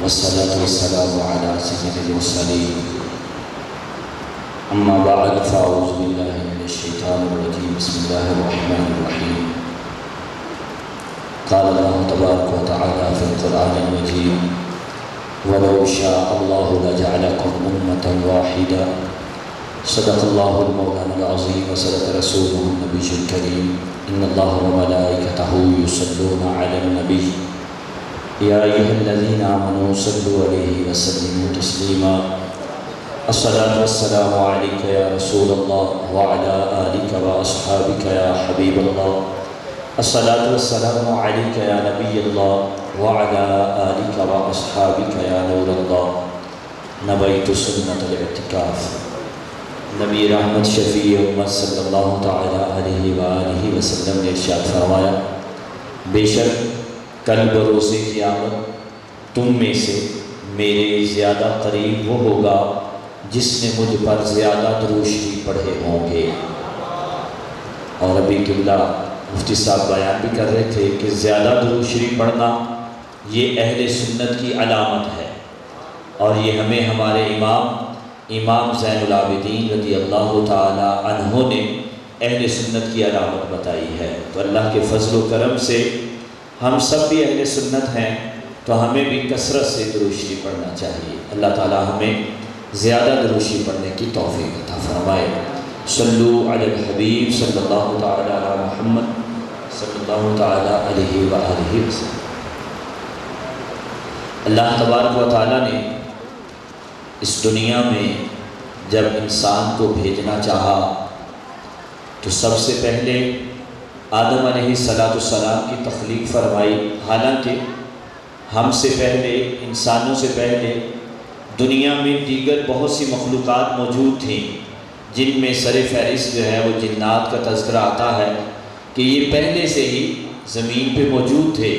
والصلاة والسلام على سيد المرسلين أما بعد فأعوذ بالله من الشيطان الرجيم بسم الله الرحمن الرحيم قال الله تبارك وتعالى في القرآن المجيد ولو شاء الله لجعلكم أمة واحدة صدق الله المولانا العظيم وصدق رسوله النبي الكريم إن الله وملائكته يصلون على النبي يا أيها الذين آمنوا صلوا عليه وسلموا تسليما الصلاة والسلام عليك يا رسول الله وعلى آلك وأصحابك يا حبيب الله الصلاة والسلام عليك يا نبي الله وعلى آلك وأصحابك يا نور الله نبيت سنة الاعتكاف نبی رحمت شفیع امت صلی اللہ تعالیٰ علیہ وآلہ وسلم نے ارشاد فرمایا بے شک کل بروز قیامت تم میں سے میرے زیادہ قریب وہ ہوگا جس نے مجھ پر زیادہ درود شریف پڑھے ہوں گے۔ اور ابھی قبلہ مفتی صاحب بیان بھی کر رہے تھے کہ زیادہ درود شریف پڑھنا یہ اہل سنت کی علامت ہے، اور یہ ہمیں ہمارے امام زین العابدین رضی اللہ تعالی عنہ نے اہل سنت کی علامت بتائی ہے۔ تو اللہ کے فضل و کرم سے ہم سب بھی اہل سنت ہیں، تو ہمیں بھی کثرت سے درود شریف پڑھنا چاہیے۔ اللہ تعالی ہمیں زیادہ درود شریف پڑھنے کی توفیق عطا فرمائے۔ صلو علی الحبیب صلی اللہ تعالی علی محمد صلی اللہ تعالی علیہ وآلہ وسلم۔ اللہ تبارک و تعالی نے اس دنیا میں جب انسان کو بھیجنا چاہا تو سب سے پہلے آدم علیہ السلام کی تخلیق فرمائی۔ حالانکہ ہم سے پہلے، انسانوں سے پہلے دنیا میں دیگر بہت سی مخلوقات موجود تھیں، جن میں سر فہرست جو ہے وہ جنات کا تذکرہ آتا ہے کہ یہ پہلے سے ہی زمین پہ موجود تھے،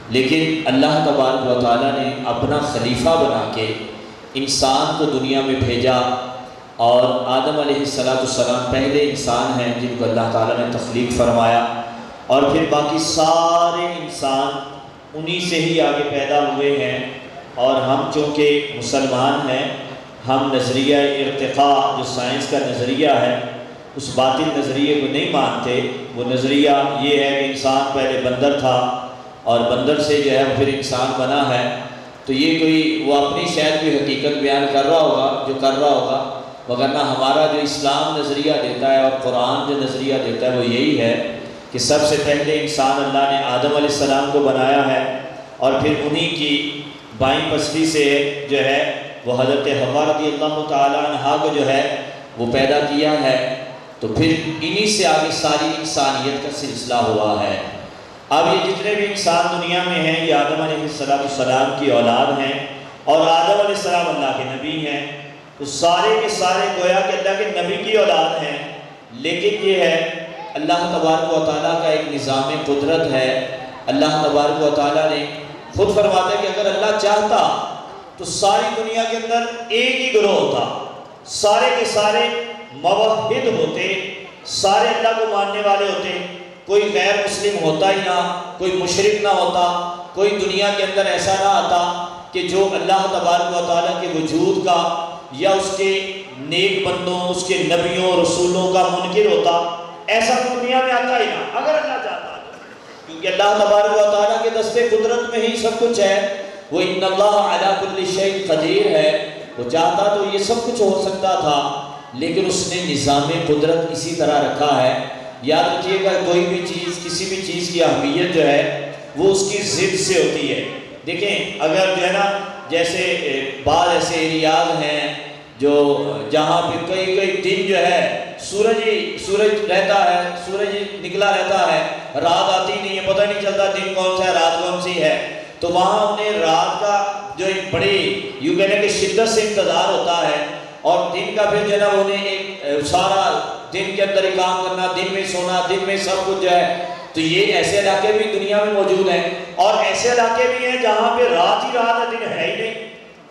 لیکن اللہ تبارک و تعالیٰ نے اپنا خلیفہ بنا کے انسان کو دنیا میں بھیجا، اور آدم علیہ السلام پہلے انسان ہیں جن کو اللہ تعالیٰ نے تخلیق فرمایا، اور پھر باقی سارے انسان انہی سے ہی آگے پیدا ہوئے ہیں۔ اور ہم چونکہ مسلمان ہیں، ہم نظریہ ارتقاء جو سائنس کا نظریہ ہے اس باطل نظریے کو نہیں مانتے۔ وہ نظریہ یہ ہے کہ انسان پہلے بندر تھا اور بندر سے جو ہے پھر انسان بنا ہے، تو یہ کوئی وہ اپنی شاید کوئی حقیقت بیان کر رہا ہوگا جو کر رہا ہوگا، وگرنہ ہمارا جو اسلام نظریہ دیتا ہے اور قرآن جو نظریہ دیتا ہے وہ یہی ہے کہ سب سے پہلے انسان اللہ نے آدم علیہ السلام کو بنایا ہے، اور پھر انہی کی بائیں پسلی سے جو ہے وہ حضرت حوا رضی اللہ تعالیٰ عنہا کو جو ہے وہ پیدا کیا ہے، تو پھر انہی سے آگے ساری انسانیت کا سلسلہ ہوا ہے۔ اب یہ جتنے بھی انسان دنیا میں ہیں یہ آدم علیہ السلام کی اولاد ہیں، اور آدم علیہ السلام اللہ کے نبی ہیں، تو سارے کے سارے گویا کہ اللہ کے نبی کی اولاد ہیں۔ لیکن یہ ہے اللہ تبارک و تعالیٰ کا ایک نظام قدرت ہے۔ اللہ تبارک و تعالیٰ نے خود فرماتا ہے کہ اگر اللہ چاہتا تو ساری دنیا کے اندر ایک ہی گروہ ہوتا، سارے کے سارے موحد ہوتے، سارے اللہ کو ماننے والے ہوتے، کوئی غیر مسلم ہوتا ہی نہ، کوئی مشرک نہ ہوتا، کوئی دنیا کے اندر ایسا نہ آتا کہ جو اللہ تبارک و تعالیٰ کے وجود کا یا اس کے نیک بندوں، اس کے نبیوں رسولوں کا منکر ہوتا، ایسا دنیا میں آتا ہی نہ اگر اللہ چاہتا، کیونکہ اللہ تبارک و تعالیٰ کے دستے قدرت میں ہی سب کچھ ہے۔ وہ ان اللہ علی کل شیء قدیر ہے، وہ چاہتا تو یہ سب کچھ ہو سکتا تھا، لیکن اس نے نظام قدرت اسی طرح رکھا ہے۔ یاد رکھیے گا کوئی بھی چیز، کسی بھی چیز کی اہمیت جو ہے وہ اس کی ضد سے ہوتی ہے۔ دیکھیں اگر جو ہے نا جیسے بعض ایسے ایریاز ہیں جو جہاں پہ کئی دن جو ہے سورج رہتا ہے، سورج نکلا رہتا ہے، رات آتی نہیں ہے، پتہ نہیں چلتا دن کون سا ہے رات کون سی ہے، تو وہاں انہیں رات کا جو ایک بڑی یوں کہنے کہ شدت سے انتظار ہوتا ہے، اور دن کا پھر جو ہے نا انہیں ایک سارا دن کے اندر ہی کام کرنا، دن میں سونا، دن میں سب کچھ جو ہے۔ تو یہ ایسے علاقے بھی دنیا میں موجود ہیں، اور ایسے علاقے بھی ہیں جہاں پہ رات ہی رات ہے، دن ہے ہی نہیں،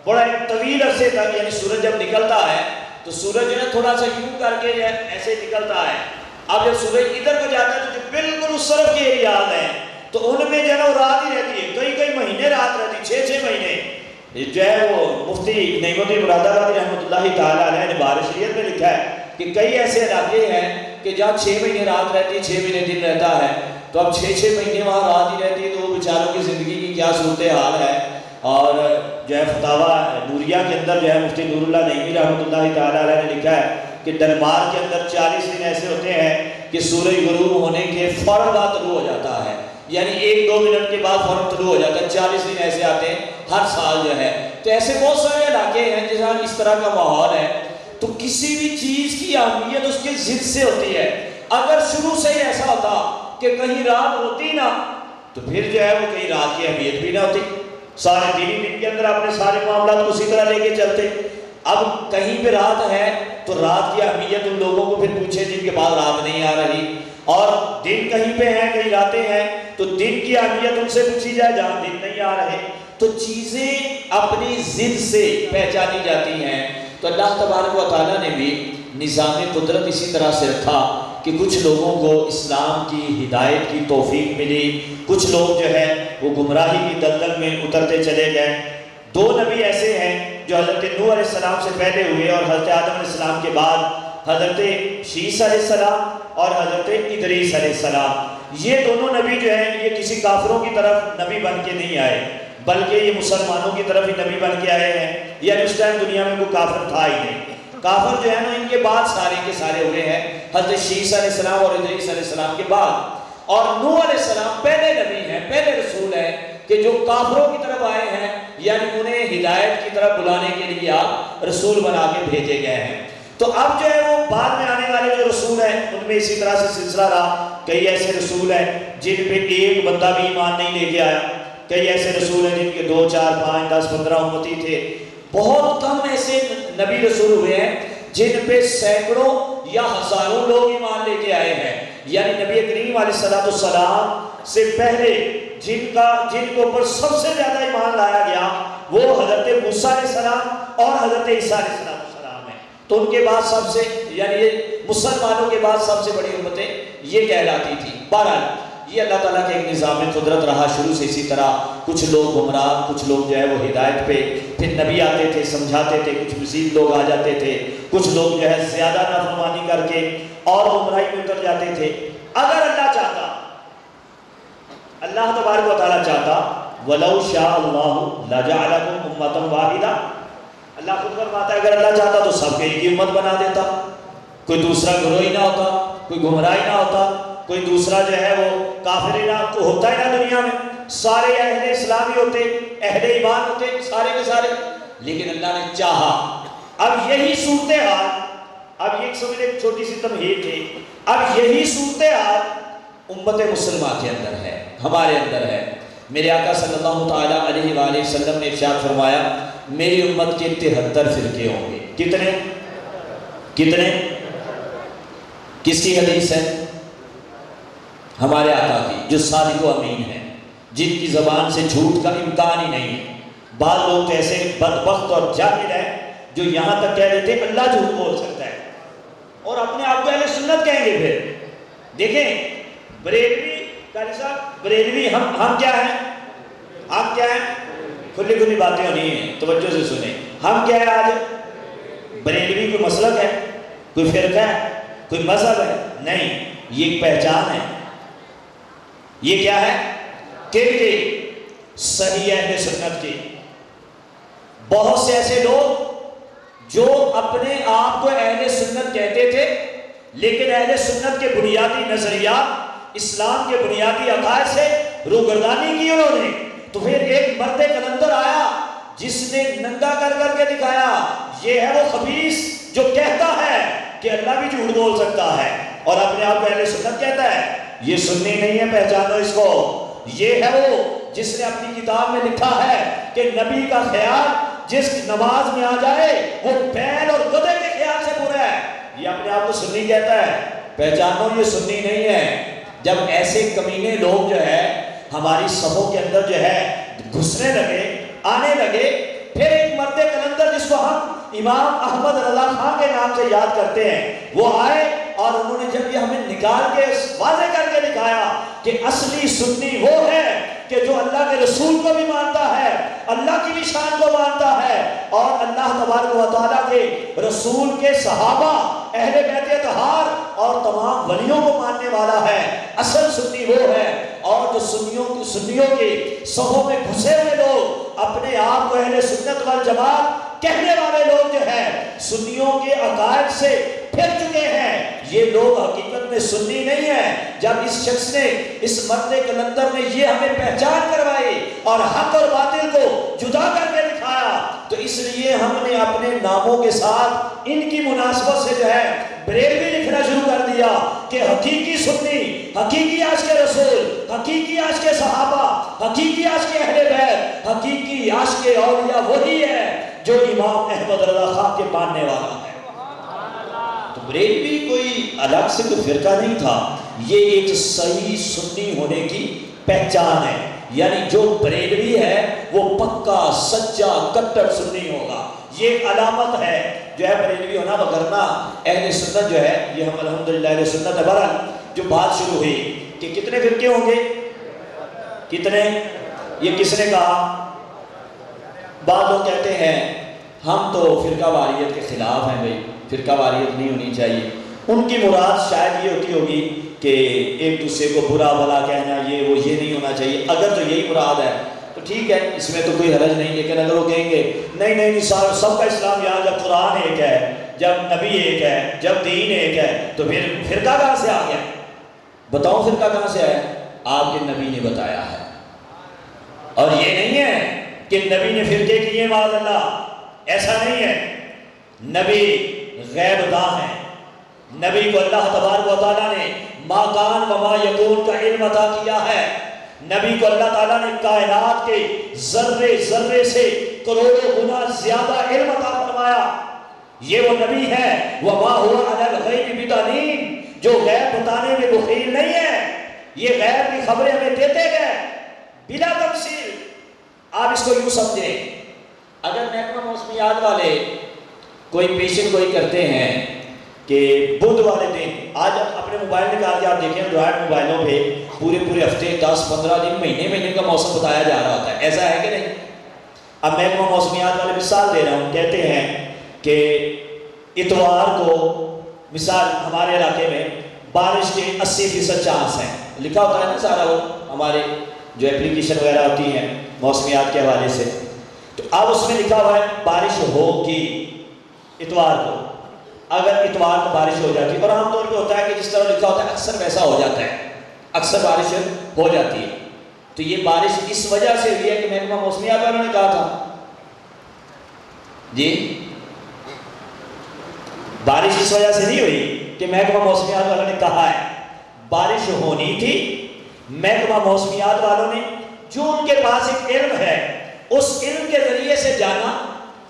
بڑا ایک طویل عرصے تک، یعنی سورج جب نکلتا ہے تو سورج جو ہے تھوڑا سا یوں کر کے ایسے نکلتا ہے، اب جب سورج ادھر کو جاتا ہے تو جو بالکل اس طرف کے ایریاز ہیں تو ان میں جو ہے نا رات ہی رہتی ہے، کئی مہینے رات رہتی، 6 مہینے، جو ہے وہ مفتی نعیم الدین مراد آبادی رحمۃ اللہ تعالیٰ علیہ نے بار شریعت میں لکھا ہے کہ کئی ایسے علاقے ہیں کہ جہاں 6 مہینے رات رہتی ہے 6 مہینے دن رہتا ہے، تو اب 6 مہینے وہاں رات ہی رہتی ہے، تو وہ بیچاروں کی زندگی کی کیا صورتحال ہے۔ اور جو ہے فتاویٰ نوریہ کے اندر جو ہے مفتی نور اللہ نعیمی رحمۃ اللہ تعالیٰ علیہ نے لکھا ہے کہ ڈنمارک کے اندر 40 دن ایسے ہوتے ہیں کہ سورج غروب ہونے کے فوراً بعد طلوع ہو جاتا ہے، یعنی 1-2 منٹ کے بعد فوراً طلوع ہو جاتا ہے۔ 40 دن ایسے آتے ہیں ہر سال جو ہے۔ تو ایسے بہت سارے علاقے ہیں جہاں اس طرح کا ماحول ہے۔ تو کسی بھی چیز کی اہمیت اس کے ضد سے ہوتی ہے۔ اگر شروع سے ہی ایسا ہوتا کہ کہیں رات ہوتی نہ، تو پھر جو ہے وہ کہیں رات کی اہمیت بھی نہ ہوتی، سارے دن کے اندر اپنے سارے معاملات کو اسی طرح لے کے چلتے۔ اب کہیں پہ رات ہے تو رات کی اہمیت ان لوگوں کو پھر پوچھے جن کے بعد رات نہیں آ رہی، اور دن کہیں پہ ہیں کہیں راتیں ہیں تو دن کی اہمیت ان سے پوچھی جائے جہاں دن نہیں آ رہے۔ تو چیزیں اپنی ضد سے پہچانی جاتی ہیں۔ تو اللہ تبارک و تعالیٰ نے بھی نظام قدرت اسی طرح سے رکھا کہ کچھ لوگوں کو اسلام کی ہدایت کی توفیق ملی، کچھ لوگ جو ہے وہ گمراہی کی دلدل میں اترتے چلے گئے۔ 2 نبی ایسے ہیں جو حضرت نوح علیہ السلام سے پہلے ہوئے اور حضرت آدم علیہ السلام کے بعد حضرت شیس علیہ السلام اور حضرت ادریس علیہ السلام۔ یہ دونوں نبی جو ہیں یہ کسی کافروں کی طرف نبی بن کے نہیں آئے، بلکہ یہ مسلمانوں کی طرف ہی نبی بن کے آئے ہیں۔ یعنی اس ٹائم دنیا میں کوئی کافر تھا ہی نہیں۔ کافر جو ہے نا ان کے بعد سارے کے سارے ہوئے ہیں حضرت شیس علیہ السلام اور ادریس علیہ السلام کے بعد۔ اور نوح علیہ السلام پہلے نبی ہیں، پہلے رسول ہیں کہ جو کافروں کی طرف آئے ہیں، یعنی انہیں ہدایت کی طرف بلانے کے لیے آپ رسول بنا کے بھیجے گئے ہیں۔ تو اب جو ہے وہ بعد میں آنے والے جو رسول ہیں ان میں اسی طرح سے سلسلہ رہا۔ کئی ایسے رسول ہیں جن پہ ایک بندہ بھی ایمان نہیں لے کے آیا، کئی ایسے رسول ہیں جن کے 2 4 5 10 15 امتی تھے۔ بہت کم ایسے نبی رسول ہوئے ہیں جن پہ سینکڑوں یا ہزاروں لوگ ایمان لے کے آئے ہیں۔ یعنی نبی کریم علیہ السلام سے پہلے جن کے اوپر سب سے زیادہ ایمان لایا گیا وہ حضرت موسیٰ علیہ السلام اور حضرت عیسیٰ علیہ السلام ہیں۔ تو ان کے بعد سب سے یعنی یہ مسلمانوں کے بعد سب سے بڑی امتیں یہ کہلاتی تھی۔ بہرحال یہ اللہ تعالیٰ کے ایک نظام قدرت رہا شروع سے اسی طرح۔ کچھ لوگ گمراہ، کچھ لوگ جو ہے وہ ہدایت پہ، پھر نبی آتے تھے سمجھاتے تھے، کچھ مزید لوگ آ جاتے تھے، کچھ لوگ جو ہے زیادہ نافرمانی کر کے اور گمراہی میں اتر جاتے تھے۔ اگر اللہ چاہتا، اللہ تبارک و تعالیٰ چاہتا، وَلَوْ شَاءَ اللَّهُ لَجَعَلَكُمْ أُمَّةً وَاحِدَةً، اللہ خود فرماتا ہے اگر اللہ چاہتا تو سب کے ایک ہی امت بنا دیتا، کوئی دوسرا گروہ ہی نہ ہوتا، کوئی گمراہ ہی نہ ہوتا، کوئی دوسرا جو ہے وہ کافر ہی نہ ہوتا ہی نہ دنیا میں، سارے اہل اسلام ہی ہوتے، اہل ایمان ہوتے سارے کے سارے۔ لیکن اللہ نے چاہا۔ اب یہی صورتحال، اب یہ سمجھے چھوٹی سی تمہید تھی، اب یہی صورتحال امت مسلمہ کے اندر ہے، ہمارے اندر ہے۔ میرے آقا صلی اللہ تعالیٰ علیہ وآلہ وسلم نے ارشاد فرمایا میری امت کے 73 فرقے ہوں گے۔ کتنے؟ کس کی حدیث ہے؟ ہمارے آقا کی، جو صادق و امین ہے، جن کی زبان سے جھوٹ کا امکان ہی نہیں ہے۔ بعض لوگ ایسے بدبخت اور جاہل ہیں جو یہاں تک کہہ دیتے ہیں اللہ جھوٹ بول سکتا ہے اور اپنے آپ کو اہل سنت کہیں گے۔ پھر دیکھیں بریلوی قاری صاحب، بریلوی ہم کیا ہیں؟ ہم کیا ہیں؟ کھلی کھلی باتیں ہونی ہیں، توجہ سے سنیں۔ ہم کیا ہے آج؟ بریلوی کوئی مسلک ہے، کوئی فرقہ ہے، کوئی مذہب ہے؟ نہیں، یہ ایک پہچان ہے۔ یہ کیا ہے؟ کہ صحیح اہل سنت کی۔ بہت سے ایسے لوگ جو اپنے آپ کو اہل سنت کہتے تھے لیکن اہل سنت کے بنیادی نظریات، اسلام کے بنیادی عقائد سے روگردانی کی انہوں نے۔ تو پھر ایک مرد کلندر آیا جس نے ننگا کر کے دکھایا یہ ہے وہ خبیث جو کہتا ہے کہ اللہ بھی جھوٹ بول سکتا ہے اور اپنے آپ کو اہل سنت کہتا ہے۔ یہ سنی نہیں ہے، پہچانو اس کو۔ یہ ہے وہ جس نے اپنی کتاب میں لکھا ہے کہ نبی کا خیال جس نماز میں آ جائے وہ بیل اور گدھے کے خیال سے برا ہے۔ یہ اپنے آپ کو سنی کہتا ہے، پہچانو یہ سنی نہیں ہے۔ جب ایسے کمینے لوگ جو ہے ہماری صفوں کے اندر جو ہے گھسنے لگے، آنے لگے، پھر ایک مرد کلندر جس کو ہم امام احمد رضا خان کے نام سے یاد کرتے ہیں وہ آئے اور انہوں نے جب یہ ہمیں نکال کے واضح کر کے دکھایا کہ اصلی سنی وہ ہے کہ جو اللہ کے رسول کو بھی مانتا ہے، اللہ کی بھی شان کو مانتا ہے اور اللہ تبارک و تعالیٰ کے رسول کے صحابہ اہل بیت اطہار اور تمام ولیوں کو ماننے والا ہے۔ اصل سنی وہ ہے، اور جو سنیوں کے صفوں میں گھسے ہوئے لوگ اپنے آپ کو اہل سنت والجماعت کہنے والے لوگ جو ہے سنیوں کے عقائد سے پھر چکے ہیں، یہ لوگ حقیقت میں سنی نہیں ہیں۔ جب اس شخص نے، اس مرد کلندر نے یہ ہمیں پہچان کروائی اور حق اور باطل کو جدا کر کے دکھایا، تو اس لیے ہم نے اپنے ناموں کے ساتھ ان کی مناسبت سے جو ہے بریلوی لکھنا شروع کر دیا کہ حقیقی سنی، حقیقی عاشق رسول، حقیقی عاشق صحابہ، حقیقی عاشق اہل بیت، حقیقی عاشق اولیاء وہی ہے جو امام احمد رضا خان کے ماننے والا ہے۔ تو بریلوی کوئی الگ سے کوئی فرقہ نہیں تھا، یہ ایک صحیح سنی ہونے کی پہچان ہے، یعنی جو بریلوی ہے وہ پکا سچا کٹر سنی ہوگا، یہ علامت ہے جو ہے بریلوی ہونا۔ وگرنہ اہل سنت جو ہے، یہ ہم الحمدللہ اہل سنت ہے۔ بہرحال جو بات شروع ہوئی کہ کتنے فرقے ہوں گے، کتنے، یہ کس نے کہا؟ بعض لوگ کہتے ہیں ہم تو فرقہ واریت کے خلاف ہیں، بھائی فرقہ واریت نہیں ہونی چاہیے۔ ان کی مراد شاید یہ ہوتی ہوگی کہ ایک دوسرے کو برا بھلا کہنا، یہ وہ، یہ نہیں ہونا چاہیے۔ اگر تو یہی مراد ہے تو ٹھیک ہے، اس میں تو کوئی حرج نہیں، لیکن اگر وہ کہیں گے نہیں نہیں سب کا اسلام یہاں جب قرآن ایک ہے، جب نبی ایک ہے، جب دین ایک ہے، تو پھر فرقہ کہاں سے آ گیا؟ بتاؤ فرقہ کہاں سے آیا؟ آپ کے نبی نے بتایا ہے، اور یہ نہیں ہے کہ نبی نے فرقے کیے معاذ اللہ، ایسا نہیں ہے۔ نبی غیب داں ہے، نبی کو اللہ تبارک و تعالیٰ نے ما کان و ما یکون کا علم عطا کیا ہے۔ نبی کو اللہ تعالیٰ نے کائنات کے ذرے ذرے سے کروڑوں گنا زیادہ علم عطا فرمایا، یہ وہ نبی ہے۔ وما هو علی الغیب بضنین، جو غیب بتانے میں بخیل نہیں ہے، یہ غیب کی خبریں ہمیں دیتے گئے بلا تفصیل۔ آپ اس کو یوں سمجھیں، اگر محکمہ موسمیات والے کوئی پیشن گوئی کرتے ہیں کہ بدھ والے دن، آج اپنے موبائل نکال کے آپ دیکھیں اینڈرائڈ موبائلوں پہ پورے ہفتے 10-15 دن مہینے کا موسم بتایا جا رہا ہوتا ہے، ایسا ہے کہ نہیں؟ اب محکمہ موسمیات والے مثال دے رہا ہوں، کہتے ہیں کہ اتوار کو مثال ہمارے علاقے میں بارش کے 80% چانس ہیں، لکھا ہوتا ہے نا سارا، وہ ہمارے جو اپلیکیشن وغیرہ ہوتی ہیں موسمیات کے حوالے سے، تو اب اس میں لکھا ہوا ہے بارش ہوگی اتوار کو۔ اگر اتوار کو بارش ہو جاتی ہے، اور عام طور پہ ہوتا ہے کہ جس طرح لکھا ہوتا ہے اکثر ویسا ہو جاتا ہے، اکثر بارش ہو جاتی ہے، تو یہ بارش اس وجہ سے ہوئی ہے کہ محکمہ موسمیات والوں نے کہا تھا جی، بارش اس وجہ سے نہیں ہوئی کہ محکمہ موسمیات والوں نے کہا ہے، بارش ہونی تھی۔ محکمہ موسمیات والوں نے جو ان کے پاس ایک علم ہے، اس علم کے ذریعے سے جانا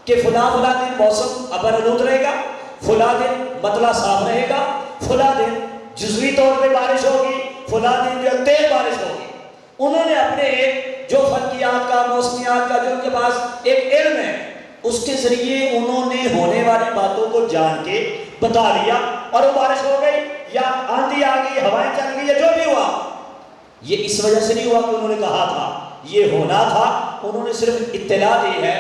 کہ فلاں دن موسم ابرآلود رہے گا، فلاں دن مطلع صاف رہے گا، فلاں دن جزوی طور پہ بارش ہوگی، فلاں دن جو تیز بارش ہوگی۔ انہوں نے اپنے ایک جو فلکیات کا، موسمیات کا جو ان کے پاس ایک علم ہے، اس کے ذریعے انہوں نے ہونے والی باتوں کو جان کے بتا دیا، اور وہ بارش ہو گئی یا آندھی آ گئی، ہوائیں چل گئی یا جو بھی ہوا، یہ اس وجہ سے نہیں ہوا کہ انہوں نے کہا تھا، یہ ہونا تھا، انہوں نے صرف اطلاع دی ہے۔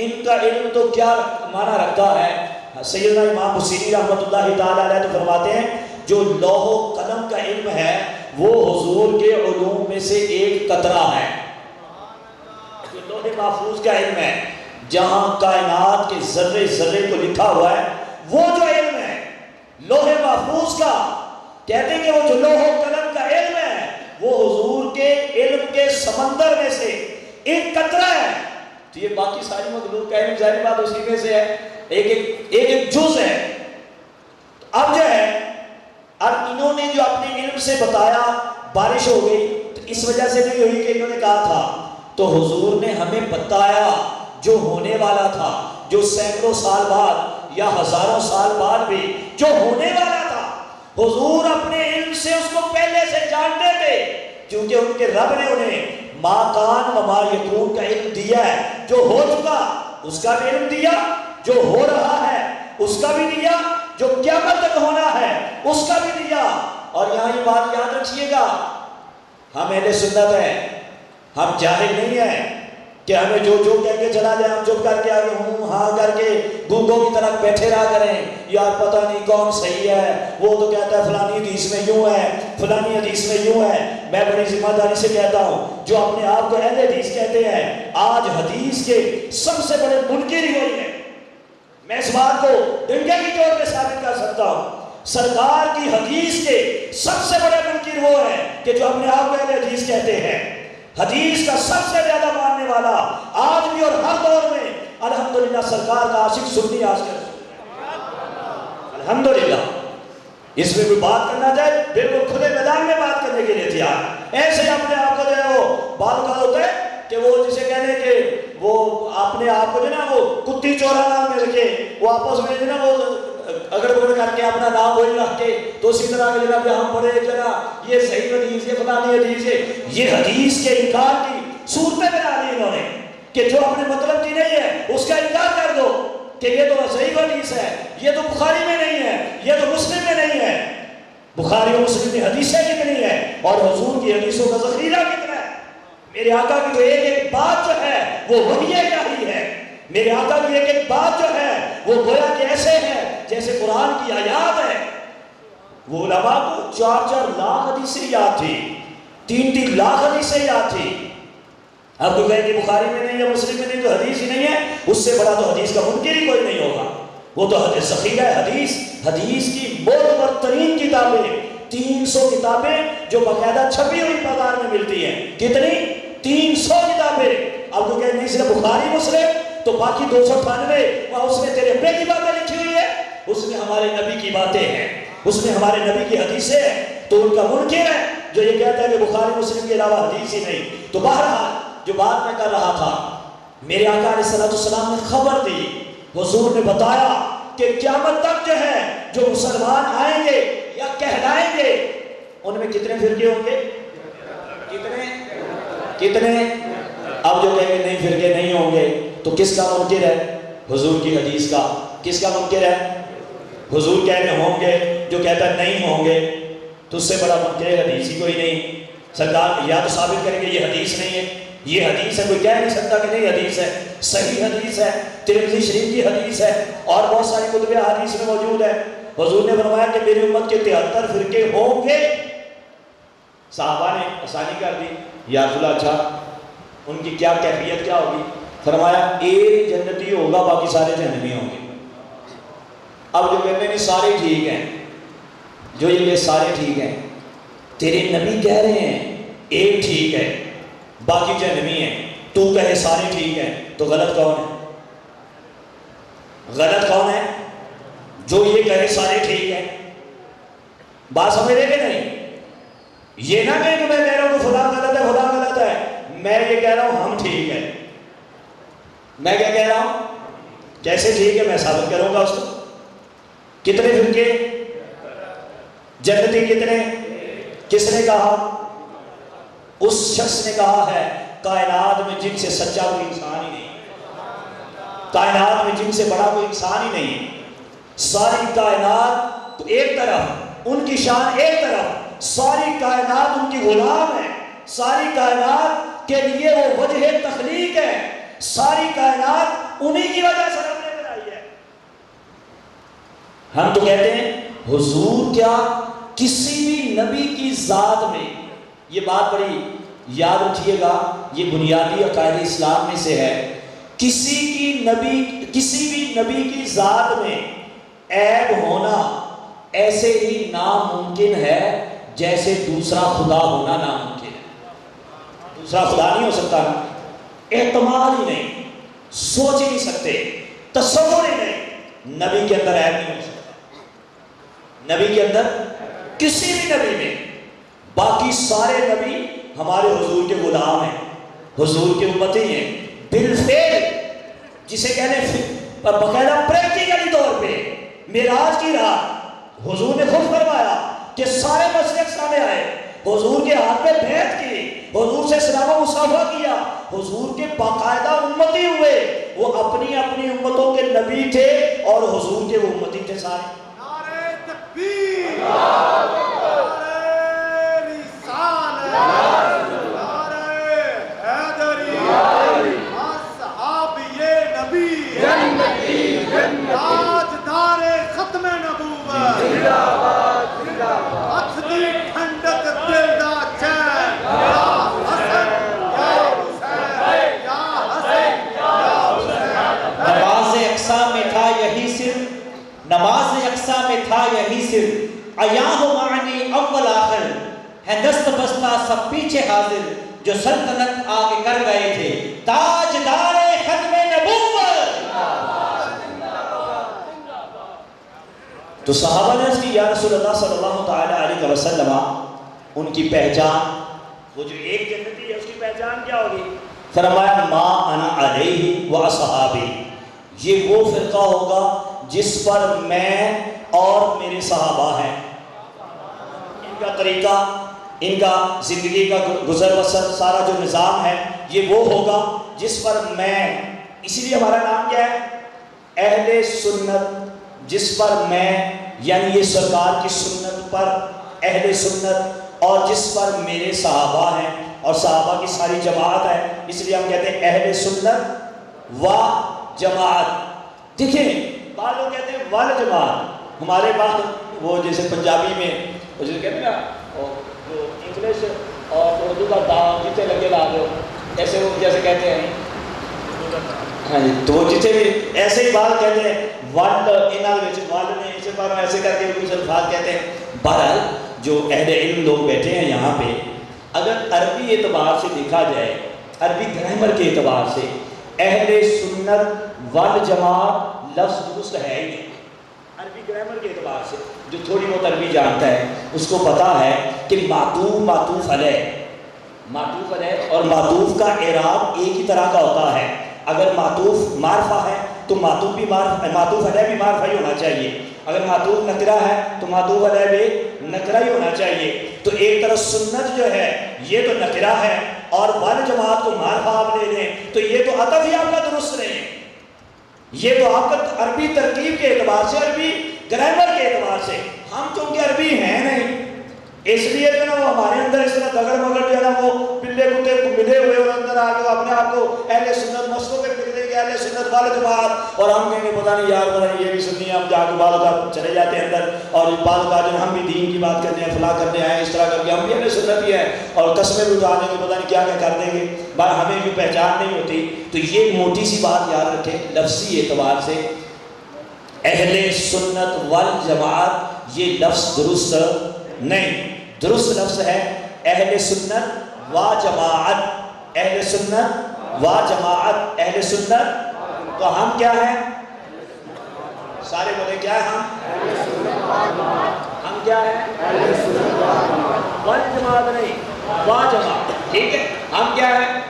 ان کا علم تو کیا معنی رکھتا ہے؟ سیدنا امام بصیری رحمۃ اللہ تعالیٰ علیہ تو فرماتے ہیں جو لوح و قلم کا علم ہے وہ حضور کے علوم میں سے ایک قطرہ ہے۔ جو لوح محفوظ کا علم ہے، جہاں کائنات کے ذرے ذرے کو لکھا ہوا ہے، وہ جو علم ہے لوح محفوظ کا، کہتے ہیں کہ وہ جو لوح و قلم کا علم ہے وہ حضور کے علم کے سمندر میں سے ایک قطرہ ہے۔ تو یہ باقی ساری مخلوق کا علم ظاہر بات اسی میں سے ہے، ایک جز ہے۔ اب جو ہے، اب انہوں نے جو اپنے علم سے بتایا بارش ہو گئی، تو اس وجہ سے نہیں ہوئی کہ انہوں نے کہا تھا، تو حضور نے ہمیں بتایا جو ہونے والا تھا، جو سینکڑوں سال بعد یا ہزاروں سال بعد بھی جو ہونے والا تھا، حضور اپنے علم سے اس کو پہلے سے جانتے تھے، کیونکہ ان کے رب نے انہیں ما کان و ما یکون کا علم دیا ہے۔ جو ہو چکا اس کا بھی علم دیا، جو ہو رہا ہے اس کا بھی دیا، جو قیامت تک ہونا ہے اس کا بھی دیا۔ اور یہاں یہ بات یاد رکھیے گا، ہم اہل سنت ہیں، ہم جاہل نہیں ہیں، کہ ہمیں جو کہہ کے چلا جائے ہم چپ کر کے آگے ہوں ہاں کر کے گونگوں کی طرح بیٹھے رہا کریں، یار پتہ نہیں کون صحیح ہے، وہ تو کہتا ہے فلانی حدیث میں یوں ہے، فلانی حدیث میں یوں ہے۔ میں بڑی ذمہ داری سے کہتا ہوں، جو اپنے آپ کو اہل حدیث کہتے ہیں، آج حدیث کے سب سے بڑے منکر ہی وہی ہیں۔ میں اس بات کو ڈنڈے کی طور پہ ثابت کر سکتا ہوں، سرکار کی حدیث کے سب سے بڑے منکر وہ ہیں کہ جو اپنے آپ کو اہل حدیث کہتے ہیں۔ حدیث کا سب سے زیادہ ماننے والا آج بھی اور ہر دور میں الحمدللہ سرکار کا عاشق سنی عاشق، الحمدللہ۔ اس میں کوئی بات کرنا چاہے بالکل کھلے میدان میں بات کرنے کے لیے تیار۔ ایسے اپنے آپ کو جو ہے وہ بات کا ہوتا ہے کہ وہ جسے کہنے کہ وہ اپنے آپ کو جو نا وہ کتی چورا نام میں رکھے، وہ آپس میں جو نا وہ اگر بڑھ کر کے اپنا نام وہی رکھ کے، تو اسی طرح کے جناب ہم پڑھے جناب یہ صحیح حدیث ہے فلانی حدیث ہے، یہ حدیث کے انکار کی صورتیں بنا دی انہوں نے کہ جو اپنے مطلب کی نہیں ہے اس کا انکار کر دو کہ یہ تو صحیح حدیث ہے، یہ تو بخاری میں نہیں ہے، یہ تو مسلم میں نہیں ہے۔ بخاری و مسلم میں حدیثیں کتنی ہیں اور حضور کی حدیثوں کا ذخیرہ کتنا ہے۔ میرے آقا کی تو ایک ایک بات جو ہے وہ وحی الہی ہے، میرے آقا کی ایک ایک بات جو ہے وہ گویا کہ ایسے ہے جیسے قرآن کی آیات ہے۔ وہ علماء کو 4 لاکھ حدیثیں یاد تھی، 3 لاکھ حدیثیں یاد تھی۔ اب تو کہیں کہ بخاری میں نہیں ہے مسلم میں نہیں تو حدیث ہی نہیں ہے، اس سے بڑا تو حدیث کا منکر ہی کوئی نہیں ہوگا۔ وہ تو حدیث ذخیرہ ہے حدیث کی معتبر ترین کتابیں، 300 کتابیں جو باقاعدہ چھپی ہوئی بازار میں ملتی ہیں۔ کتنی؟ 300 کتابیں۔ اب تو کہیں نہیں صرف بخاری مسلم تو باقی 298 وہاں اس میں تیرے ابے کی باتیں لکھی ہوئی ہے، اس میں ہمارے نبی کی باتیں ہیں، اس میں ہمارے نبی کی حدیثیں ہیں۔ تو ان کا منکر ہے جو یہ کہتا ہے کہ بخاری مسلم کے علاوہ حدیث ہی نہیں۔ تو بہرحال جو بات میں کر رہا تھا، میرے آقا علیہ السلام نے خبر دی، حضور نے بتایا کہ قیامت تک جو ہے جو مسلمان آئیں گے یا کہلائیں گے ان میں کتنے فرقے ہوں گے؟ کتنے؟ اب جو کہیں گے نہیں فرقے نہیں ہوں گے تو کس کا منکر ہے؟ حضور کی حدیث کا۔ کس کا منکر ہے؟ حضور کہتے ہوں گے، جو کہتا ہے نہیں ہوں گے تو اس سے بڑا منکر حدیث ہی کوئی نہیں۔ سرکار یا تو ثابت کریں گے یہ حدیث نہیں ہے، یہ حدیث ہے، کوئی کہہ نہیں سکتا کہ نہیں حدیث ہے، صحیح حدیث ہے، ترمذی شریف کی حدیث ہے اور بہت ساری کتب حدیث میں موجود ہے۔ حضور نے فرمایا کہ میری امت کے 73 فرقے ہوں گے۔ صحابہ نے آسانی کر دی، یا رسول اللہ اچھا ان کی کیا کیفیت کیا ہوگی؟ فرمایا ایک جنتی ہوگا باقی سارے جہنمی ہوں گے۔ اب جو کہتے ہیں سارے ٹھیک ہیں، جو یہ سارے ٹھیک ہیں، تیرے نبی کہہ رہے ہیں ایک ٹھیک ہے باقی جہنمی ہیں، تو کہے سارے ٹھیک ہیں، تو غلط کون ہے؟ غلط کون ہے؟ جو یہ کہے سارے ٹھیک ہیں۔ بات سمجھ رہے کہ نہیں؟ یہ نہ کہیں کہ میں کہہ رہا ہوں کہ خدا غلط ہے خدا غلط ہے، میں یہ کہہ رہا ہوں ہم ٹھیک ہیں۔ میں کیا کہہ رہا ہوں؟ کیسے ٹھیک ہے؟ میں ثابت کروں گا اس کو۔ کتنے فرقے؟ جنتی کتنے؟ کس نے کہا؟ اس شخص نے کہا ہے کائنات میں جن سے سچا کوئی انسان ہی نہیں، کائنات میں جن سے بڑا کوئی انسان ہی نہیں۔ ساری کائنات تو ایک طرف، ان کی شان ایک طرف، ساری کائنات ان کی غلام ہے، ساری کائنات کے لیے وہ وجہ تخلیق ہے، ساری کائنات انہی کی وجہ سے رب نے بنائی ہے۔ ہم تو کہتے ہیں حضور کیا کسی بھی نبی کی ذات میں، یہ بات بڑی یاد رکھیے گا، یہ بنیادی عقائد اسلام میں سے ہے، کسی بھی نبی کی ذات میں عیب ہونا ایسے ہی ناممکن ہے جیسے دوسرا خدا ہونا ناممکن ہے۔ دوسرا خدا نہیں ہو سکتا، احتمال ہی نہیں، سوچ ہی نہیں سکتے، تصور ہی نہیں۔ نبی کے اندر عیب نہیں ہو سکتا، نبی کے اندر کسی بھی نبی میں۔ باقی سارے نبی ہمارے حضور کے غلام ہیں، حضور کے امتی ہیں، بالفعل جسے کہنے باقاعدہ پریکٹیکلی طور پہ معراج کی رات حضور نے خود فرمایا کہ سارے مشرق سامنے آئے، حضور کے ہاتھ میں بیعت کی، حضور سے سلام و مصافحہ کیا، حضور کے باقاعدہ امتی ہوئے، وہ اپنی اپنی امتوں کے نبی تھے اور حضور کے وہ امتی تھے سارے۔ نعرہ تکبیر، نعرہ رسالت، نعرہ حیدری، سر عیاں ہو معنی اول آخر ہے دست بستہ سب پیچھے حاضر جو سلطنت آگے کر گئے تھے تاجدار ختم نبوت. تو صحابہ نے اس کی یا رسول اللہ صلی اللہ تعالی علیہ وسلم ان کی پہچان وہ جو ایک جنتی ہے اس کی پہچان کیا ہوگی؟ فرمایا ما انا علیہ و اصحابی، یہ وہ فرقہ ہوگا جس پر میں اور میرے صحابہ ہیں. ان کا طریقہ، ان کا زندگی کا گزر بسر سارا جو نظام ہے یہ وہ ہوگا جس پر میں، اسی لیے ہمارا نام کیا ہے اہل سنت، جس پر میں یعنی یہ سرکار کی سنت پر اہل سنت اور جس پر میرے صحابہ ہیں اور صحابہ کی ساری جماعت ہے، اس لیے ہم کہتے ہیں اہل سنت و جماعت. دیکھیں بعض لوگ کہتے ہیں وال جماعت، ہمارے بعد وہ جیسے پنجابی میں وہ جیسے کہتے ہیں نا جو انگلش اور اردو کا داؤ جتنے لگے لا دو، ایسے وہ جیسے کہتے ہیں ہاں جی، تو وہ جتنے بھی ایسے ہی بات کہتے ہیں ول انہاں وچ ول نے اسے پر ایسے کر کے کچھ الفاظ کہتے ہیں. بہرحال جو اہل علم لوگ بیٹھے ہیں یہاں پہ، اگر عربی اعتبار سے دیکھا جائے، عربی گرامر کے اعتبار سے اہل سنت والجماعت لفظ درست ہے ہی نہیں. عربی گرامر کے اعتبار سے جو تھوڑی بہت عربی جانتا ہے اس کو پتا ہے کہ معطوف معطوف علیہ اور معطوف کا اعراب ایک ہی طرح کا ہوتا ہے. اگر معطوف معرفہ ہے تو معطوف بھی معطوف علیہ بھی معرفہ ہی ہونا چاہیے. اگر معطوف نکرہ ہے تو معطوف علیہ بھی نکرہ ہی ہونا چاہیے. تو ایک طرف سنت جو ہے یہ تو نکرہ ہے اور وال جماعت کو معرفہ آپ لے لیں تو یہ تو عطف ہی آپ کا درست نہیں، یہ تو آپ کا عربی ترکیب کے اعتبار سے، عربی گرامر کے اعتبار سے. ہم چونکہ عربی ہیں نہیں اس لیے جو نا وہ ہمارے اندر اس طرح دگڑ مگڑ جو ہے نا وہ پلے کتے ملے ہوئے اور اندر آ کے اپنے آپ کو اہل سنت مسکو کے نکلیں گے اہل سنت وال جماعت، اور ہم کہیں گے پتہ نہیں یار پتہ نہیں یہ بھی سنی ہے. ہم جا کے بعض اوقات چلے جاتے ہیں اندر اور بعض اوقات جو ہم بھی دین کی بات کرتے ہیں فلاں کرتے ہیں اس طرح کر کے ہم بھی اہل سنت ہی ہیں اور قسمیں بھی اٹھا دیں گے پتہ نہیں کیا کیا کر دیں گے، ہمیں بھی پہچان نہیں ہوتی. تو یہ موٹی سی بات یاد رکھیں، لفظی اعتبار سے اہل سنت والجماعت یہ لفظ درست نہیں. درست لفظ ہے اہل سنت و جماعت، اہل سنت و جماعت، اہل سنت. تو ہم کیا ہیں؟ سارے بولے کیا ہے؟ ہم کیا ہیں؟ والجماعت نہیں، و جماعت. ٹھیک ہے، ہم کیا ہیں؟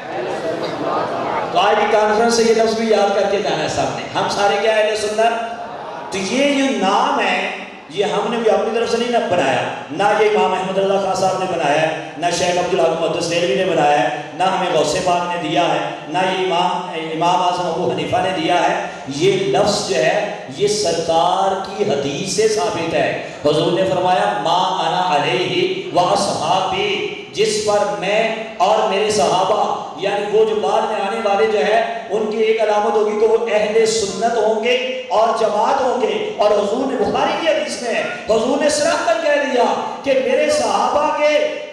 تو آج کی کانفرنس سے یہ لفظ بھی یاد کر کے جانا ہے سامنے. ہم سارے کیا اہل سنت. تو یہ جو نام ہے یہ ہم نے بھی اپنی طرف سے نہیں بنایا، نہ یہ امام احمد اللہ خان صاحب نے بنایا ہے، نہ شیخ عبدالحق محدث دہلوی نے بنایا ہے، نہ ہمیں غوث پاک نے دیا ہے، نہ یہ امام اعظم ابو حنیفہ نے دیا ہے. یہ لفظ جو ہے یہ سرکار کی حدیث سے ثابت ہے. حضور نے فرمایا ما انا علیہ و اصحابی، جس پر میں اور میرے صحابہ یعنی وہ جو بعد میں آنے والے جو ہے ان کی ایک علامت ہوگی کہ وہ اہل سنت ہوں گے اور جماعت ہوں گے. اور حضور نے بخاری کی حدیث میں حضور نے صراحت کہہ دیا کہ میرے صحابہ کے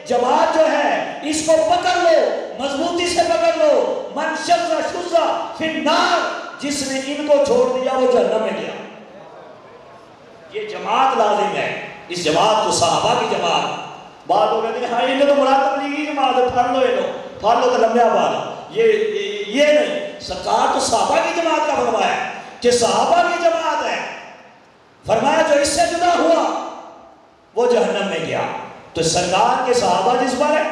جماعت جو ہے اس کو پکڑ لو، مضبوطی سے پکڑ لو. من شذ شذ فی النار، جس نے ان کو چھوڑ دیا وہ جہنم میں گیا. یہ جماعت لازم ہے، اس جماعت کو صحابہ کی جماعت. بعض لوگ کہتے ہیں ہاں انہیں تو مراد تبلیغی جماعت ہے، پھڑ لو تو لمبے آباد. یہ نہیں، سرکار تو صحابہ کی جماعت کا فرمایا کہ صحابہ کی جماعت ہے. فرمایا جو اس سے جدا ہوا وہ جہنم میں گیا. تو سرکار کے صحابہ جس پر ہے،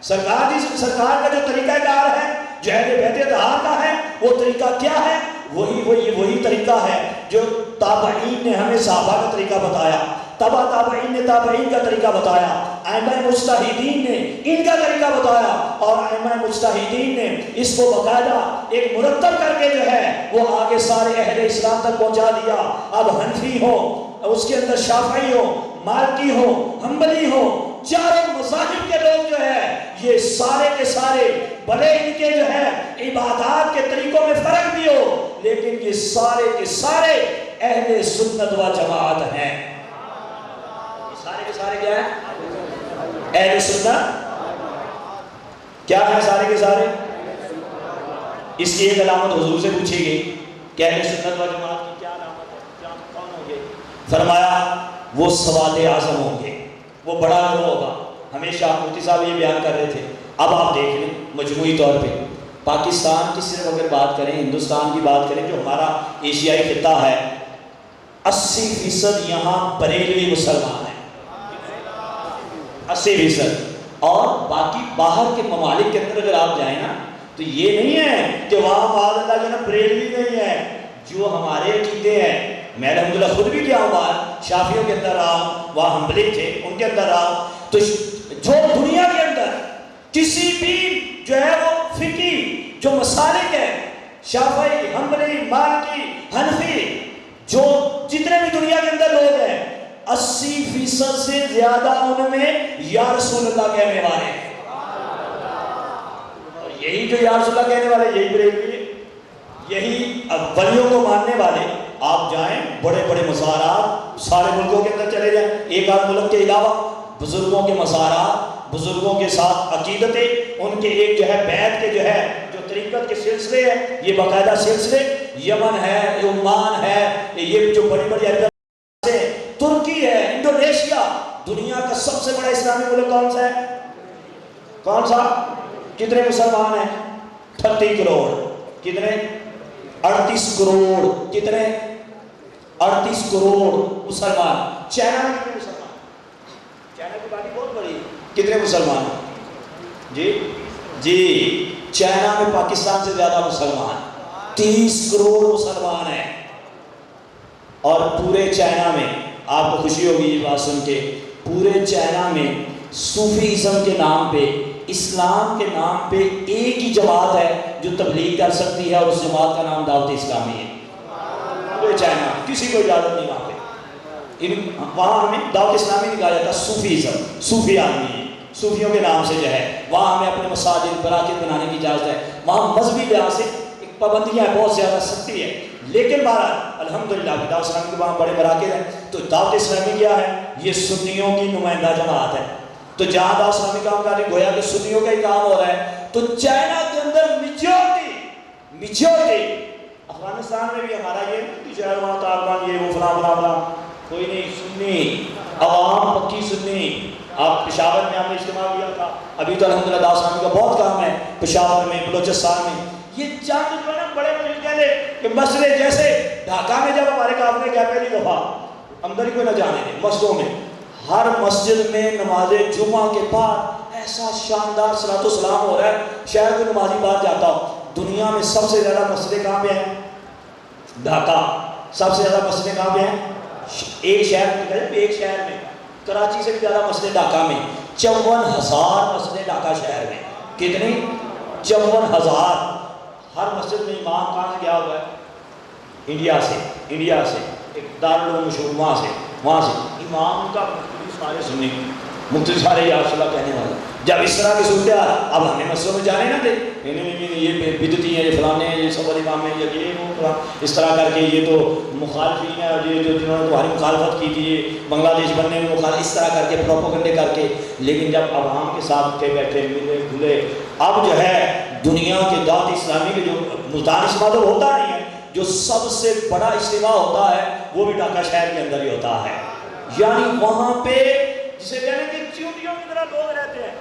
سرکار کا جو طریقہ کار ہے جو اہل بیت اطہار کا ہے وہ طریقہ کیا ہے؟ وہی طریقہ ہے جو تابعین نے ہمیں صحابہ کا طریقہ بتایا، تابعین نے تابعین کا طریقہ بتایا، ائمہ مجتہدین نے ان کا طریقہ بتایا، اور ائمہ مجتہدین نے اس کو باقاعدہ ایک مرتب کر کے جو ہے وہ آگے سارے اہل اسلام تک پہنچا دیا. اب حنفی ہو، اس کے اندر شافعی ہو، مالکی ہو، حنبلی ہو، چاروں مذاہب کے لوگ جو ہے یہ سارے کے سارے بھلے ان کے جو ہے عبادات کے طریقوں میں فرق بھی ہو لیکن یہ سارے کے سارے اہل سنت و جماعت ہیں. سارے کے سارے کیا ہیں؟ اہل سنت. کیا ہیں سارے کے سارے؟ اس کی ایک علامت حضور سے پوچھی گئی کہ اہل سنت و جماعت کی کیا علامت ہے، کون ہوں گے؟ فرمایا وہ سواد اعظم ہوں گے، وہ بڑا گروہ ہوگا. ہمیشہ مفتی صاحب یہ بیان کر رہے تھے. اب آپ دیکھ لیں مجموعی طور پہ پاکستان کی صرف اگر بات کریں، ہندوستان کی بات کریں جو ہمارا ایشیائی خطہ ہے، 80% یہاں بریلوی مسلمان ہیں، 80%. اور باقی باہر کے ممالک کے اندر اگر آپ جائیں نا تو یہ نہیں ہے کہ وہاں معاذ اللہ جو نا بریلوی نہیں ہے. جو ہمارے عقیدے ہیں، میں الحمدللہ خود بھی گیا ہوں باہر، شافیوں کے اندر رہا ہوں، وہاں حنبلی تھے ان کے اندر رہا ہوں. تو جو دنیا کے اندر کسی بھی جو ہے وہ فقی جو مسالک ہیں، شافعی، حنبلی، مالکی، حنفی، جو جتنے بھی دنیا کے اندر لوگ ہیں، 80% سے زیادہ ان میں یا رسول اللہ کہنے والے ہیں. اور یہی جو یا رسول اللہ کہنے والے، یہی بریلوی، یہی ولیوں کو ماننے والے. آپ جائیں بڑے بڑے مزارات سارے ملکوں کے اندر چلے جائیں، ایک آدھ ملک کے علاوہ بزرگوں کے مزارات، بزرگوں کے ساتھ عقیدتیں، ان کے ایک جو ہے بیعت کے جو ہے جو طریقت کے سلسلے ہیں، یہ باقاعدہ سلسلے یمن ہے، عمان ہے، یہ جو بڑی بڑی عرب ہے، ترکی ہے، انڈونیشیا. دنیا کا سب سے بڑا اسلامی ملک کون سا ہے؟ کون سا؟ کتنے مسلمان ہیں؟ 38 کروڑ. کتنے؟ 38 کروڑ. کتنے؟ 38 کروڑ مسلمان. چائنا میں کتنے مسلمان؟ چائنا کی بات بہت بڑی. کتنے مسلمان؟ جی چائنا میں پاکستان سے زیادہ مسلمان، 30 کروڑ مسلمان ہیں. اور پورے چائنا میں آپ کو خوشی ہوگی یہ بات سن کے، پورے چائنا میں صوفیزم کے نام پہ، اسلام کے نام پہ ایک ہی جماعت ہے جو تبلیغ کر سکتی ہے، اور اس جماعت کا نام دعوت اسلامی ہے. پورے چائنا کسی کو اجازت نہیں وہاں پہ. وہاں ہمیں دعوت اسلامی نہیں کہا جاتا، صوفیزم، صوفی آدمی ہے، صوفیوں کے نام سے جو ہے. وہاں ہمیں اپنے مساجد براکت بنانے کی اجازت ہے. وہاں مذہبی لحاظ سے ایک پابندیاں بہت زیادہ سختی ہے، لیکن بہرحال الحمدللہ دعوت اسلامی کے وہاں بڑے مراکز ہیں. تو دعوت اسلامی کیا ہے؟ یہ سنیوں کی نمائندہ جماعت ہے. تو جہاں دعوت اسلامی کام کر رہی گویا کہ سنیوں کا ہی کام ہو رہا ہے. تو چائنا کے اندر میجورٹی افغانستان میں بھی ہمارا یہ شہر وہاں طالبان یہ وہ فلاں کوئی نہیں، سنی عوام پکی سنی. آپ پشاور میں ہم نے اجتماع کیا تھا، ابھی تو الحمدللہ دعوت اسلامی کا بہت کام ہے پشاور میں، بلوچستان میں. یہ چاند جو ہے نا بڑے بڑے کہ مسجد جیسے ڈھاکہ میں جب ہمارے کافلے گئے پہلی دفعہ، اندر ہی کوئی نہ جانے دیں مسجدوں میں، ہر مسجد میں نماز جمعہ کے بعد ایسا شاندار صلاۃ و سلام ہو رہا ہے شاید کوئی نمازی بات جاتا ہو. دنیا میں سب سے زیادہ مسجدیں کہاں پہ ہیں؟ ڈھاکہ. سب سے زیادہ مسجدیں کہاں پہ ہیں؟ ایک شہر میں کراچی سے بھی زیادہ مسجدیں ڈھاکہ میں. 54,000 مسجدیں ڈھاکہ شہر میں. کتنی؟ 54,000. ہر مسجد میں امام کہاں سے گیا ہوا ہے؟ انڈیا سے ایک دارالعلوم مشہور وہاں سے امام کا سارے سنی، مفتی سارے یا رسول اللہ کہنے والے. جب اس طرح کی صورتحال، اب ہمیں مسجدوں میں جانے نہ دے، یہ بدعتی ہیں، یہ فلانے ہیں، یہ سب امام ہیں، یہ وہ اس طرح کر کے یہ تو مخالفین ہیں، اور یہ جو جنہوں نے تمہاری مخالفت کی تھی یہ بنگلہ دیش بننے میں مخالف، اس طرح کر کے پروپیگنڈے کر کے. لیکن جب عوام کے ساتھ اٹھے بیٹھے ملے کھلے، اب جو ہے دنیا کے دعوت اسلامی کے جو ملتان اجتماع تو ہوتا نہیں ہے، جو سب سے بڑا اجتماع ہوتا ہے وہ بھی ڈھاکہ شہر کے اندر ہی ہوتا ہے. یعنی وہاں پہ جسے کہنے کہ چیونٹیوں کی طرح لوگ رہتے ہیں،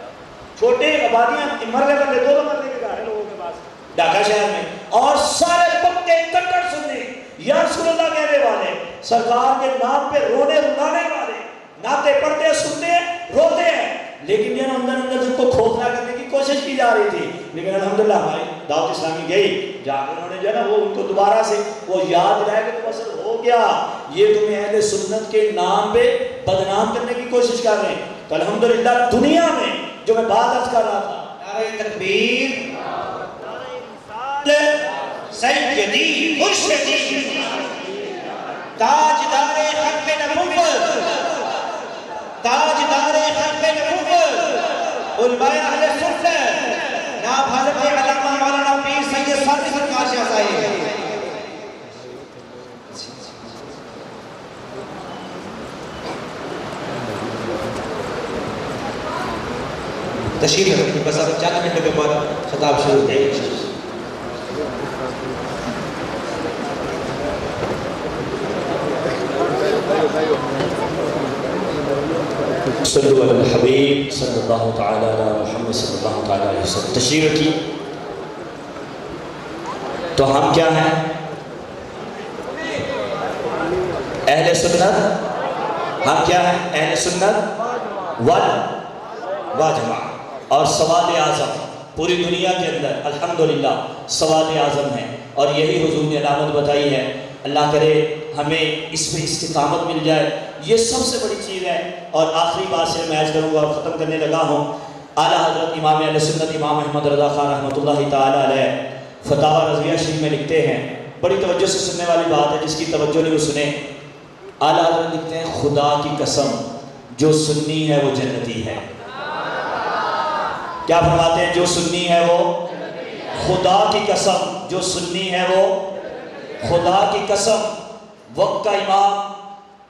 چھوٹے آبادیاں، مرلے بندے، 2 مرلے کے گھر ہیں لوگوں کے پاس ڈھاکہ شہر میں، اور سارے پکے کٹر سنی یا رسول اللہ کہنے والے، سرکار کے نام پہ رونے رلانے والے، نعتیں پڑھتے سنتے ہیں روتے ہیں. لیکن یہ اندر جن کو کھوکھلا کرنے کی کوشش کی جا رہی تھی. لیکن الحمدللہ ہماری دعوت اسلامی گئی، جا کے انہوں نے جو ہے نا وہ ان کو دوبارہ سے وہ یاد رہ کے تو اثر ہو گیا، یہ تمہیں اہل سنت کے نام پہ بدنام کرنے کی کوشش کر رہے ہیں. تو الحمدللہ دنیا میں جو میں بات عرض کر رہا تھا، نعرہ تکبیر، سیدی مرشدی تاجدار ختم نبوت، تاجدار ختم نبوت، علماء اہل سنت، ناب حضرت علامہ مولانا پیر سید صادق سرکار شاہ صاحب. تشریف رکھیں، بس اب 4 منٹ کے بعد خطاب شروع ہو جائے گا. بھائیو صلو علی الحبیب صلی اللہ تعالی علی محمد صلی اللہ تعالی علیہ وسلم. تشریف رکھیے. تو ہم کیا ہیں؟ اہل سنت. ہم کیا ہیں؟ اہل سنت والجماعہ. اور سواد اعظم پوری دنیا کے اندر الحمدللہ سواد اعظم ہے، اور یہی حضور نے علامت بتائی ہے. اللہ کرے ہمیں اس پہ استقامت مل جائے، یہ سب سے بڑی چیز ہے. اور آخری بات سے میں عرض کروں گا اور ختم کرنے لگا ہوں. اعلیٰ حضرت امام اہل سنت امام احمد رضا خان رحمۃ اللہ تعالی علیہ فتاوی رضویہ شریف میں لکھتے ہیں، بڑی توجہ سے سننے والی بات ہے، جس کی توجہ نہیں وہ سنے. اعلیٰ حضرت لکھتے ہیں خدا کی قسم جو سنی ہے وہ جنتی ہے. کیا فرماتے ہیں؟ جو سنی ہے وہ خدا کی قسم، جو سنی ہے وہ خدا کی قسم. وقت کا امام،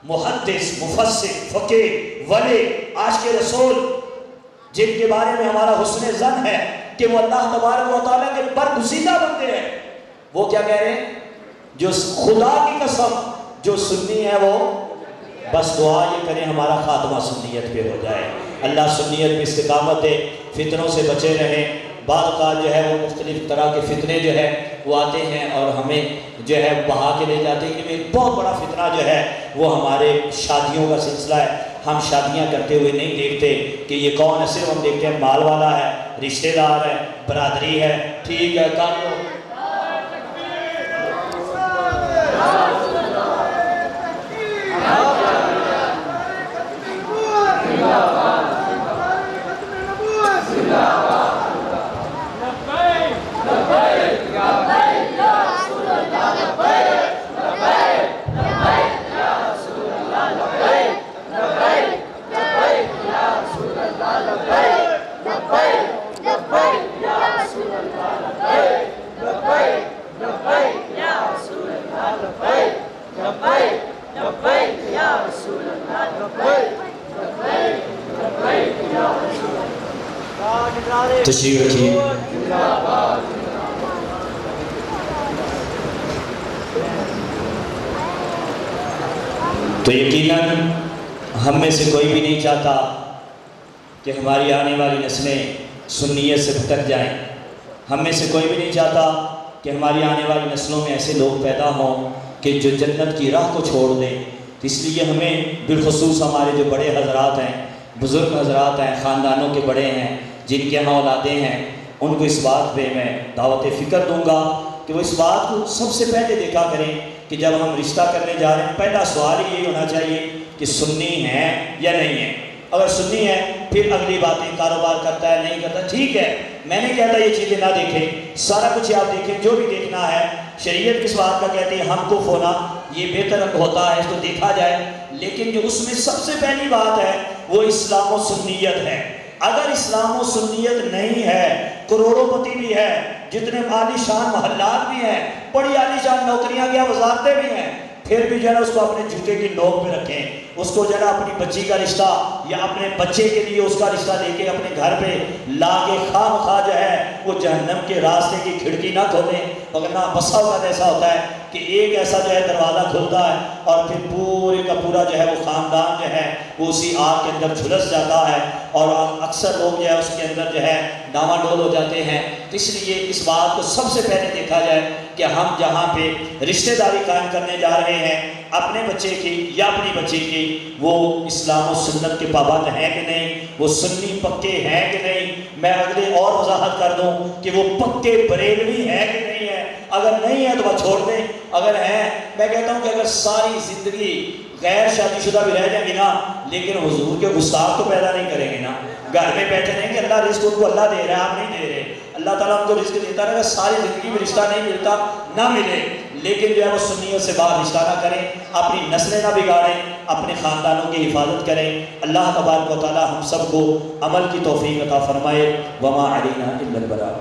محدث، مفسر، فقیہ، ولی، عاشق رسول، جن کے بارے میں ہمارا حسن ظن ہے کہ وہ اللہ تبارک و تعالیٰ کے برگزیدہ بندے ہیں، وہ کیا کہہ رہے ہیں؟ جو خدا کی قسم جو سنی ہے وہ. بس دعا یہ کریں ہمارا خاتمہ سنیت پہ ہو جائے، اللہ سنیت پہ استقامت دے، فتنوں سے بچے رہیں. بعض اوقات جو ہے وہ مختلف طرح کے فتنے جو ہے وہ آتے ہیں اور ہمیں جو ہے بہا کے لے جاتے ہیں. ایک بہت بڑا فتنہ جو ہے وہ ہمارے شادیوں کا سلسلہ ہے. ہم شادیاں کرتے ہوئے نہیں دیکھتے کہ یہ کون ہے، صرف ہم دیکھتے ہیں مال والا ہے، رشتہ دار ہے، برادری ہے، ٹھیک ہے کر لو. تشریف رکھیے. تو یقیناً ہم میں سے کوئی بھی نہیں چاہتا کہ ہماری آنے والی نسلیں سنیت سے بھٹک جائیں. ہم میں سے کوئی بھی نہیں چاہتا کہ ہماری آنے والی نسلوں میں ایسے لوگ پیدا ہوں کہ جو جنت کی راہ کو چھوڑ دیں. اس لیے ہمیں بالخصوص ہمارے جو بڑے حضرات ہیں، بزرگ حضرات ہیں، خاندانوں کے بڑے ہیں، جن کے ہاں اولادیں ہیں، ان کو اس بات پہ میں دعوت فکر دوں گا کہ وہ اس بات کو سب سے پہلے دیکھا کریں کہ جب ہم رشتہ کرنے جا رہے ہیں پہلا سوال یہی ہونا چاہیے کہ سنی ہے یا نہیں ہے. اگر سنی ہے پھر اگلی باتیں کاروبار کرتا ہے نہیں کرتا ٹھیک ہے، میں نہیں کہتا یہ چیزیں نہ دیکھیں، سارا کچھ آپ دیکھیں جو بھی دیکھنا ہے. شریعت کس بات کا کہتی ہے؟ ہم کو ہونا یہ بہتر ہوتا ہے، اس کو دیکھا جائے. لیکن جو اس میں سب سے پہلی بات ہے وہ اسلام و سنیت ہے. اگر اسلام و سنیت نہیں ہے، کروڑوں پتی بھی ہے، جتنے عالی شان محلات بھی ہیں، بڑی عالی شان نوکریاں کیا وزارتیں بھی ہیں، پھر بھی جو ہے نا اس کو اپنے جوتے کی نوک پہ رکھیں. اس کو جو ہے نا اپنی بچی کا رشتہ یا اپنے بچے کے لیے اس کا رشتہ لے کے اپنے گھر پہ لا کے خواہ مخواہ جو ہے وہ جہنم کے راستے کی کھڑکی نہ کھولیں. ورنہ بسا اوقات ایسا ہوتا ہے کہ ایک ایسا جو ہے دروازہ کھلتا ہے اور پھر پورے کا پورا جو ہے وہ خاندان جو ہے وہ اسی آگ کے اندر جھلس جاتا ہے، اور اکثر لوگ جو ہے اس کے اندر جو ہے ڈاواں ڈول ہو جاتے ہیں. اس لیے اس بات کو سب سے پہلے دیکھا جائے کہ ہم جہاں پہ رشتہ داری قائم کرنے جا رہے ہیں اپنے بچے کی یا اپنی بچی کی، وہ اسلام و سنت کے پابند ہیں کہ نہیں، وہ سنی پکے ہیں کہ نہیں. میں اگلے اور وضاحت کر دوں کہ وہ پکے بریلوی ہیں کہ نہیں ہے. اگر نہیں ہے تو وہ چھوڑ دیں، اگر ہیں میں کہتا ہوں کہ اگر ساری زندگی غیر شادی شدہ بھی رہ جائیں گے نا لیکن حضور کے گستاخ تو پیدا نہیں کریں گے نا. گھر میں بیٹھے رہیں کہ اللہ رزق ان کو اللہ دے رہا ہے، آپ نہیں دے رہے. اللہ تعالیٰ ان کو رزق دیتا رہے گا، ساری زندگی میں رشتہ نہیں ملتا نہ ملے، لیکن جو ہے وہ سنیت سے باہر رشتہ نہ کریں، اپنی نسلیں نہ بگاڑیں، اپنے خاندانوں کی حفاظت کریں. اللہ تبارک و تعالیٰ ہم سب کو عمل کی توفیق عطا فرمائے. وما علینا الا البلاغ.